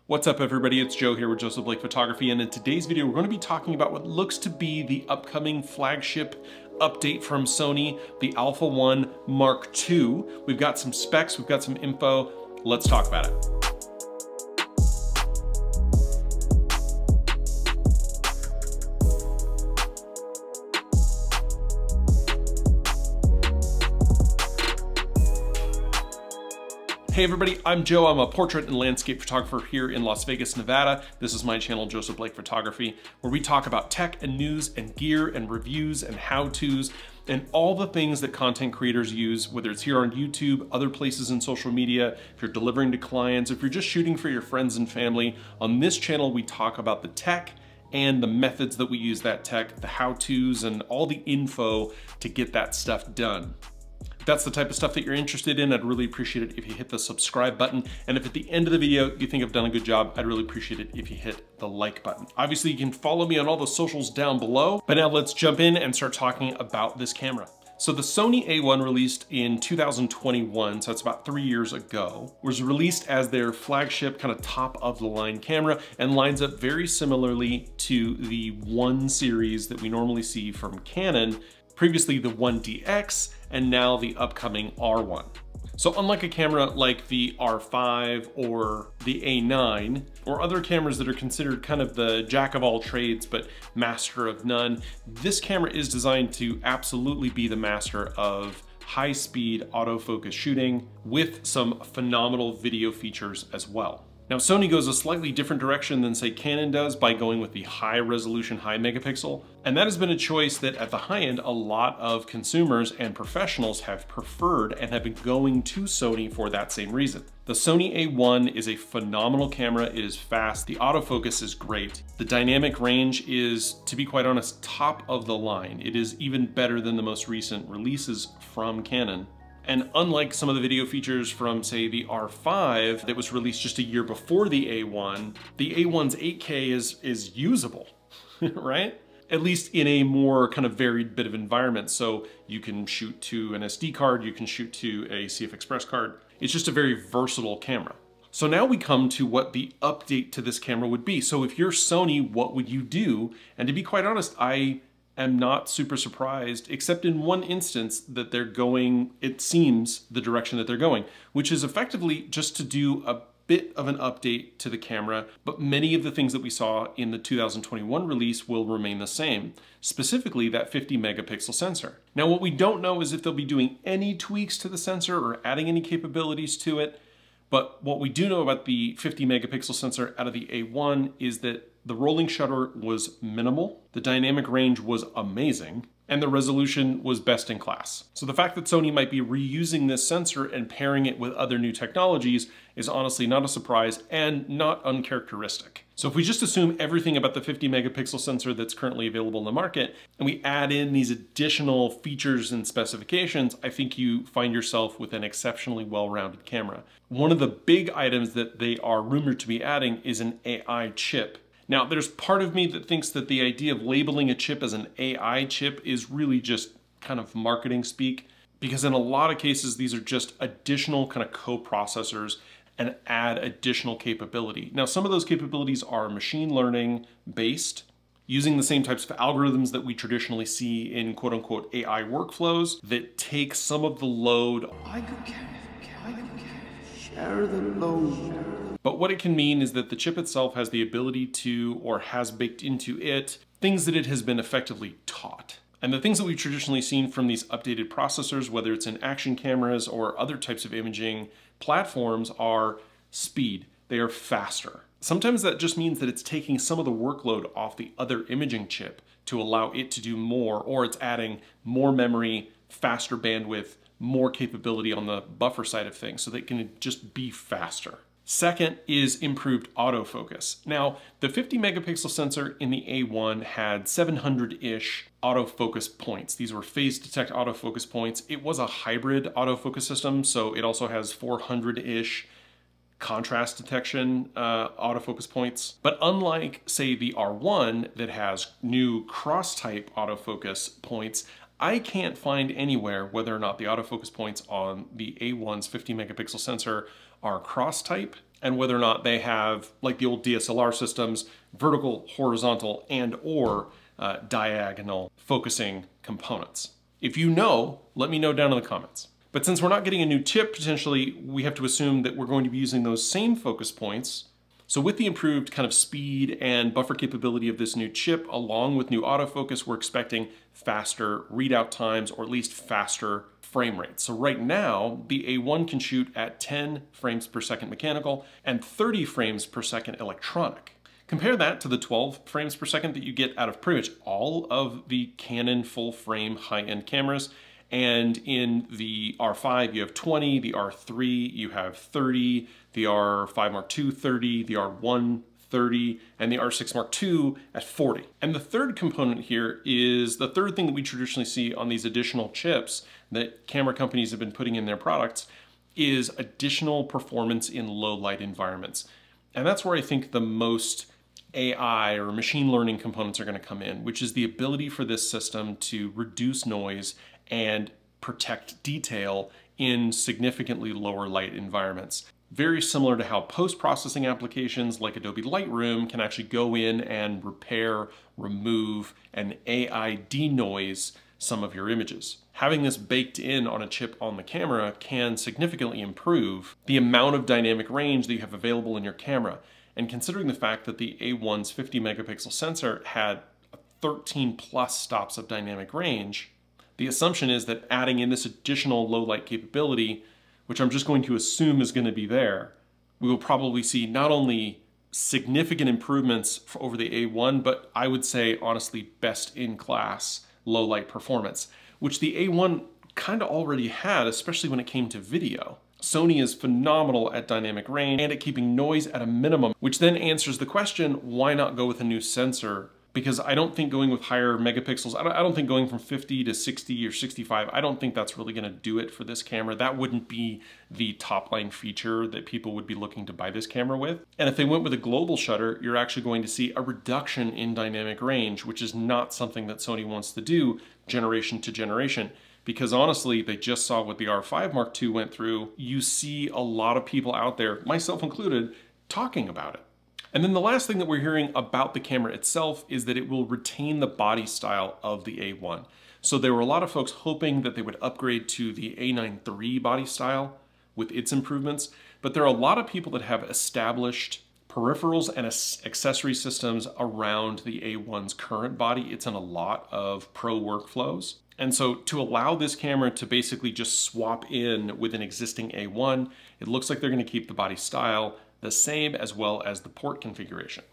What's up everybody, it's Joe here with Joseph Blake Photography, and in today's video we're going to be talking about what looks to be the upcoming flagship update from Sony, the A1 Mark II. We've got some specs, we've got some info, let's talk about it. Hey everybody, I'm Joe. I'm a portrait and landscape photographer here in Las Vegas, Nevada. This is my channel, Joseph Blake Photography, where we talk about tech and news and gear and reviews and how-tos and all the things that content creators use, whether it's here on YouTube, other places in social media, if you're delivering to clients, if you're just shooting for your friends and family. On this channel, we talk about the tech and the methods that we use that tech, the how-tos and all the info to get that stuff done. If that's the type of stuff that you're interested in, I'd really appreciate it if you hit the subscribe button. And if at the end of the video you think I've done a good job, I'd really appreciate it if you hit the like button. Obviously, you can follow me on all the socials down below. But now let's jump in and start talking about this camera. So the Sony A1 released in 2021, so that's about 3 years ago, was released as their flagship kind of top of the line camera and lines up very similarly to the 1 series that we normally see from Canon, previously the 1DX, and now the upcoming R1. So unlike a camera like the R5 or the A9, or other cameras that are considered kind of the jack of all trades but master of none, this camera is designed to absolutely be the master of high-speed autofocus shooting with some phenomenal video features as well. Now, Sony goes a slightly different direction than, say, Canon does by going with the high resolution, high megapixel. And that has been a choice that at the high end, a lot of consumers and professionals have preferred and have been going to Sony for that same reason. The Sony A1 is a phenomenal camera. It is fast. The autofocus is great. The dynamic range is, to be quite honest, top of the line. It is even better than the most recent releases from Canon. And unlike some of the video features from, say, the R5 that was released just a year before the A1, the A1's 8K is usable, right? At least in a more kind of varied bit of environment. So you can shoot to an SD card, you can shoot to a CF Express card. It's just a very versatile camera. So now we come to what the update to this camera would be. So if you're Sony, what would you do? And to be quite honest, I am not super surprised, except in one instance that they're going, it seems, the direction that they're going, which is effectively just to do a bit of an update to the camera, but many of the things that we saw in the 2021 release will remain the same, specifically that 50 megapixel sensor. Now, what we don't know is if they'll be doing any tweaks to the sensor or adding any capabilities to it, but what we do know about the 50 megapixel sensor out of the A1 is that the rolling shutter was minimal, the dynamic range was amazing, and the resolution was best in class. So the fact that Sony might be reusing this sensor and pairing it with other new technologies is honestly not a surprise and not uncharacteristic. So if we just assume everything about the 50 megapixel sensor that's currently available in the market, and we add in these additional features and specifications, I think you find yourself with an exceptionally well-rounded camera. One of the big items that they are rumored to be adding is an AI chip. Now, there's part of me that thinks that the idea of labeling a chip as an AI chip is really just kind of marketing speak, because in a lot of cases, these are just additional kind of co-processors and add additional capability. Now, some of those capabilities are machine learning based, using the same types of algorithms that we traditionally see in quote unquote AI workflows that take some of the load. I could share the load. But what it can mean is that the chip itself has the ability to, or has baked into it, things that it has been effectively taught. And the things that we've traditionally seen from these updated processors, whether it's in action cameras or other types of imaging platforms, are speed. They are faster. Sometimes that just means that it's taking some of the workload off the other imaging chip to allow it to do more, or it's adding more memory, faster bandwidth, more capability on the buffer side of things so that it can just be faster. Second is improved autofocus. Now, the 50 megapixel sensor in the A1 had 700-ish autofocus points. These were phase detect autofocus points. It was a hybrid autofocus system, so it also has 400-ish contrast detection autofocus points. But unlike, say, the R1 that has new cross-type autofocus points, I can't find anywhere whether or not the autofocus points on the A1's 50 megapixel sensor are cross type. and whether or not they have, like the old DSLR systems, vertical, horizontal, and or diagonal focusing components. If you know, let me know down in the comments. But since we're not getting a new chip, potentially, we have to assume that we're going to be using those same focus points. So with the improved kind of speed and buffer capability of this new chip, along with new autofocus, we're expecting faster readout times, or at least faster frame rates. So right now, the A1 can shoot at 10 frames per second mechanical and 30 frames per second electronic. Compare that to the 12 frames per second that you get out of pretty much all of the Canon full frame high-end cameras. And in the R5, you have 20, the R3, you have 30, the R5 Mark II, 30, the R1, 30, and the R6 Mark II at 40. And the third component here is the third thing that we traditionally see on these additional chips that camera companies have been putting in their products is additional performance in low light environments. And that's where I think the most AI or machine learning components are going to come in, which is the ability for this system to reduce noise and protect detail in significantly lower light environments. Very similar to how post-processing applications like Adobe Lightroom can actually go in and repair, remove, and AI denoise some of your images. Having this baked in on a chip on the camera can significantly improve the amount of dynamic range that you have available in your camera. And considering the fact that the A1's 50 megapixel sensor had 13 plus stops of dynamic range, the assumption is that adding in this additional low light capability, which I'm just going to assume is going to be there, we will probably see not only significant improvements over the A1, but I would say honestly best in class low light performance, which the A1 kind of already had, especially when it came to video. Sony is phenomenal at dynamic range and at keeping noise at a minimum, which then answers the question, why not go with a new sensor? Because I don't think going with higher megapixels, I don't think going from 50 to 60 or 65, I don't think that's really going to do it for this camera. That wouldn't be the top line feature that people would be looking to buy this camera with. And if they went with a global shutter, you're actually going to see a reduction in dynamic range, which is not something that Sony wants to do generation to generation. Because honestly, they just saw what the R5 Mark II went through. You see a lot of people out there, myself included, talking about it. And then the last thing that we're hearing about the camera itself is that it will retain the body style of the A1. So there were a lot of folks hoping that they would upgrade to the A9 III body style with its improvements, but there are a lot of people that have established peripherals and accessory systems around the A1's current body. It's in a lot of pro workflows. And so to allow this camera to basically just swap in with an existing A1, it looks like they're going to keep the body style the same as well as the port configuration.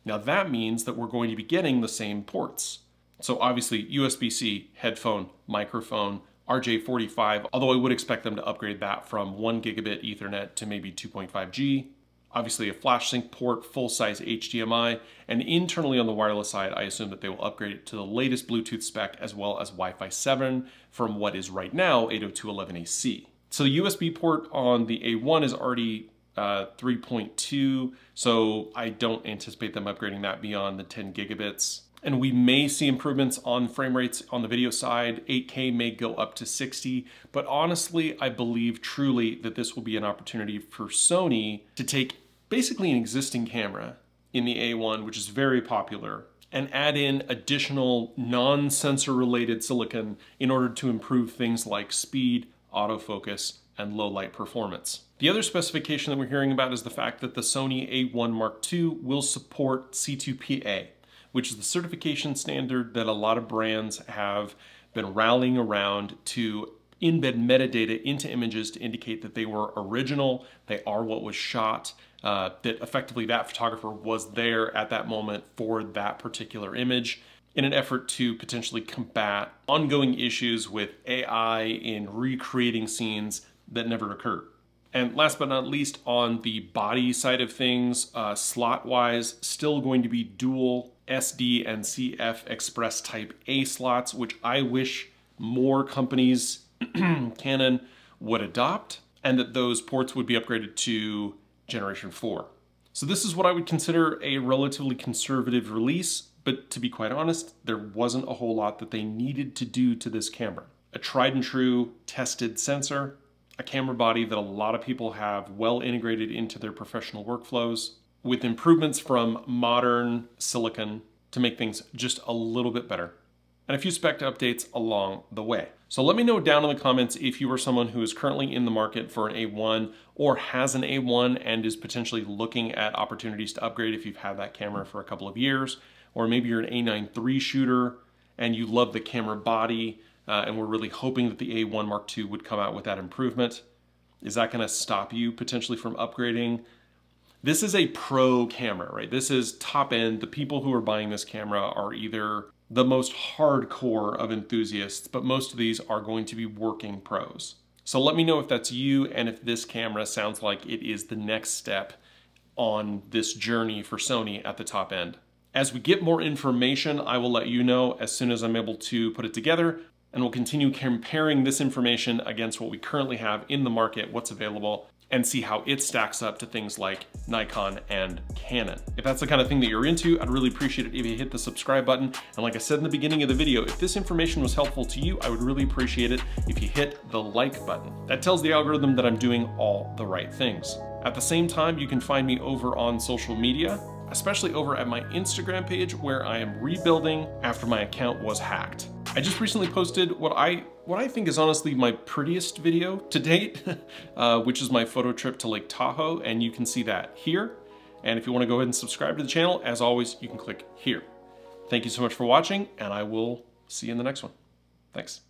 Now that means that we're going to be getting the same ports. So obviously USB-C, headphone, microphone, RJ45, although I would expect them to upgrade that from 1 gigabit Ethernet to maybe 2.5G. Obviously a flash sync port, full-size HDMI, and internally on the wireless side, I assume that they will upgrade it to the latest Bluetooth spec as well as Wi-Fi 7 from what is right now 802.11ac. So the USB port on the A1 is already 3.2, so I don't anticipate them upgrading that beyond the 10 gigabits. And we may see improvements on frame rates on the video side. 8K may go up to 60, but honestly, I believe truly that this will be an opportunity for Sony to take basically an existing camera in the A1, which is very popular, and add in additional non-sensor related silicon in order to improve things like speed, autofocus, and low light performance. The other specification that we're hearing about is the fact that the Sony A1 Mark II will support C2PA, which is the certification standard that a lot of brands have been rallying around to embed metadata into images to indicate that they were original, they are what was shot, that effectively that photographer was there at that moment for that particular image, in an effort to potentially combat ongoing issues with AI in recreating scenes that never occurred. And last but not least, on the body side of things, slot-wise, still going to be dual SD and CF Express Type A slots, which I wish more companies, Canon, would adopt, and that those ports would be upgraded to Generation 4. So this is what I would consider a relatively conservative release, but to be quite honest, there wasn't a whole lot that they needed to do to this camera. A tried and true tested sensor, a camera body that a lot of people have well integrated into their professional workflows, with improvements from modern silicon to make things just a little bit better, and a few spec updates along the way. So let me know down in the comments if you are someone who is currently in the market for an A1 or has an A1 and is potentially looking at opportunities to upgrade if you've had that camera for a couple of years, or maybe you're an A9 III shooter and you love the camera body and we're really hoping that the A1 Mark II would come out with that improvement. Is that gonna stop you potentially from upgrading? This is a pro camera, right? This is top end. The people who are buying this camera are either the most hardcore of enthusiasts, but most of these are going to be working pros. So let me know if that's you and if this camera sounds like it is the next step on this journey for Sony at the top end. As we get more information, I will let you know as soon as I'm able to put it together, and we'll continue comparing this information against what we currently have in the market, what's available, and see how it stacks up to things like Nikon and Canon. If that's the kind of thing that you're into, I'd really appreciate it if you hit the subscribe button. And like I said in the beginning of the video, if this information was helpful to you, I would really appreciate it if you hit the like button. That tells the algorithm that I'm doing all the right things. At the same time, you can find me over on social media, especially over at my Instagram page, where I am rebuilding after my account was hacked. I just recently posted what I think is honestly my prettiest video to date, which is my photo trip to Lake Tahoe, and you can see that here. And if you want to go ahead and subscribe to the channel, as always, you can click here. Thank you so much for watching, and I will see you in the next one. Thanks.